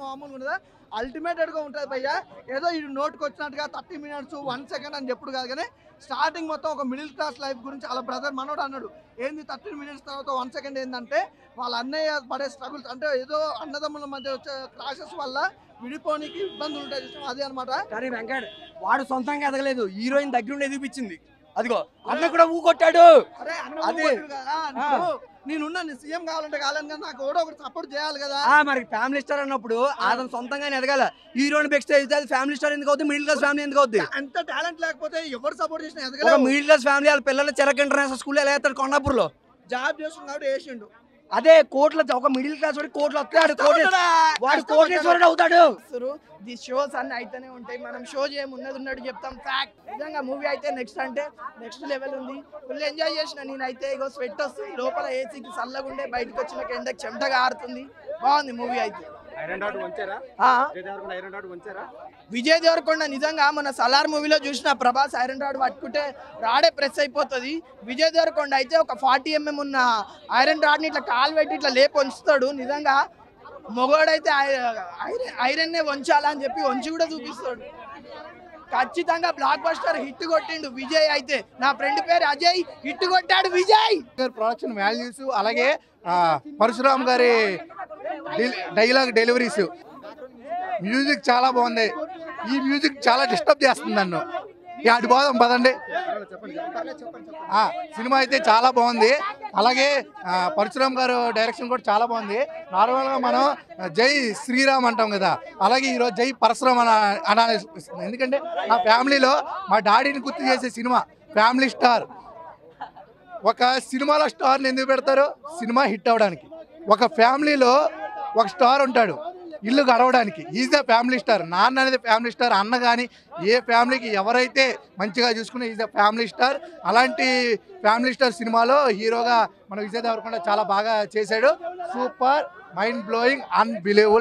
మామూలుగా ఉండదా అల్టిమేటెడ్గా ఉంటుంది భయ్య. ఏదో ఈ నోట్కి వచ్చినట్టుగా 30 minutes 1 second అని చెప్పుడు కాదు కానీ స్టార్టింగ్ మొత్తం ఒక మిడిల్ క్లాస్ లైఫ్ గురించి అలా బ్రదర్ మనోడు అన్నాడు. ఏంది 30 minutes తర్వాత 1 second ఏంటంటే వాళ్ళ అన్నయ్య పడే స్ట్రగుల్స్, అంటే ఏదో అన్నదమ్ముల మధ్య వచ్చే క్లాషెస్ వల్ల విడిపోనికి ఇబ్బందులు ఉంటాయి, అదే అనమాట. కానీ వెంకట్ వాడు సొంతంగా ఎదగలేదు, హీరోయిన్ దగ్గరుండి ఎదిగిపించింది. అదిగో అన్న కూడా ఊకొట్టాడు. అదే నేనున్నా సీఎం కావాలంటే కావాలని కానీ నాకు కూడా ఒకటి సపోర్ట్ చేయాలి కదా. మరి ఫ్యామిలీ స్టార్ అన్నప్పుడు అతను సొంతంగా ఎదగాల. హీరోని బెస్ట్ అయితే ఫ్యామిలీ స్టార్ ఎందుకు అవుతుంది, మిడిల్ క్లాస్ ఫ్యామిలీ ఎందుకు అవుతుంది? అంత టాలెంట్ లేకపోతే ఎవరు సపోర్ట్ చేసినా ఎదగలేదు. మిడిల్ క్లాస్ ఫ్యామిలీ వాళ్ళ పిల్లలు చెరక ఇంటర్నేషనల్ స్కూల్ ఎలా వేస్తాడు, కొండాపూర్లో జాబ్ చేస్తున్నాడు వేసిండు. అదే కోట్ల ఒక మిడిల్ క్లాస్ వాడి కోట్లు వస్తాడు, వాడు కోటేశ్వరుడు అవుతాడు. ది షోస్ అన్ని అయితేనే ఉంటాయి, మనం షో చేయమున్నది ఉన్నట్టు చెప్తాం. ఫ్యాక్ట్ నిజంగా మూవీ అయితే నెక్స్ట్ అంటే నెక్స్ట్ లెవెల్ ఉంది. ఫుల్ ఎంజాయ్ చేసిన నేనైతే. ఇగో స్వెట్ వస్తుంది, లోపల ఏసీకి చల్లగుండే, బయటకు వచ్చిన ఎండకి చెమటగా ఆరుతుంది. బాగుంది మూవీ అయితే. విజయ్ దేవరకొండ నిజంగా మన సలార్ మూవీలో చూసిన ప్రభాస్ ఐరన్ రాడ్ పట్టుకుంటే రాడే ప్రెస్ అయిపోతుంది. విజయ్ దేవరకొండ అయితే ఒక 40 mm ఉన్న ఐరన్ రాడ్ని ఇట్లా కాలు పెట్టి ఇట్లా లేపి వంచుతాడు. నిజంగా మొగోడైతే ఐరన్నే వంచాలా అని చెప్పి వంచి కూడా చూపిస్తాడు. ఖచ్చితంగా బ్లాక్ బస్టర్ హిట్ కొట్టిండు విజయ్ అయితే. నా ఫ్రెండ్ పేరు అజయ్, హిట్ కొట్టాడు విజయ్. ప్రొడక్షన్ వాల్యూస్, అలాగే పరశురామ్ గారి డైలాగ్ డెలివరీస్, మ్యూజిక్ చాలా బాగుంది. ఈ మ్యూజిక్ చాలా డిస్టర్బ్ చేస్తుంది నన్ను. అటు పోదాం పదండి. సినిమా అయితే చాలా బాగుంది. అలాగే పరశురామ్ గారు డైరెక్షన్ కూడా చాలా బాగుంది. నార్మల్గా మనం జై శ్రీరామ్ అంటాం కదా, అలాగే ఈరోజు జై పరశురామ్ అనాలి. ఎందుకంటే నా ఫ్యామిలీలో మా డాడీని గుర్తు చేసే సినిమా ఫ్యామిలీ స్టార్. ఒక సినిమాలో స్టార్ని ఎందుకు పెడతారు? సినిమా హిట్ అవ్వడానికి. ఒక ఫ్యామిలీలో ఒక స్టార్ ఉంటాడు ఇల్లు గడవడానికి. Is the family star. నాన్న అనేది ఫ్యామిలీ స్టార్. అన్న కానీ ఏ ఫ్యామిలీకి ఎవరైతే మంచిగా చూసుకునే ఈజ్ ద ఫ్యామిలీ స్టార్. అలాంటి ఫ్యామిలీ స్టార్ సినిమాలో హీరోగా మన విజయ్ దేవరకొండ చాలా బాగా చేశాడు. Super, mind blowing, unbelievable.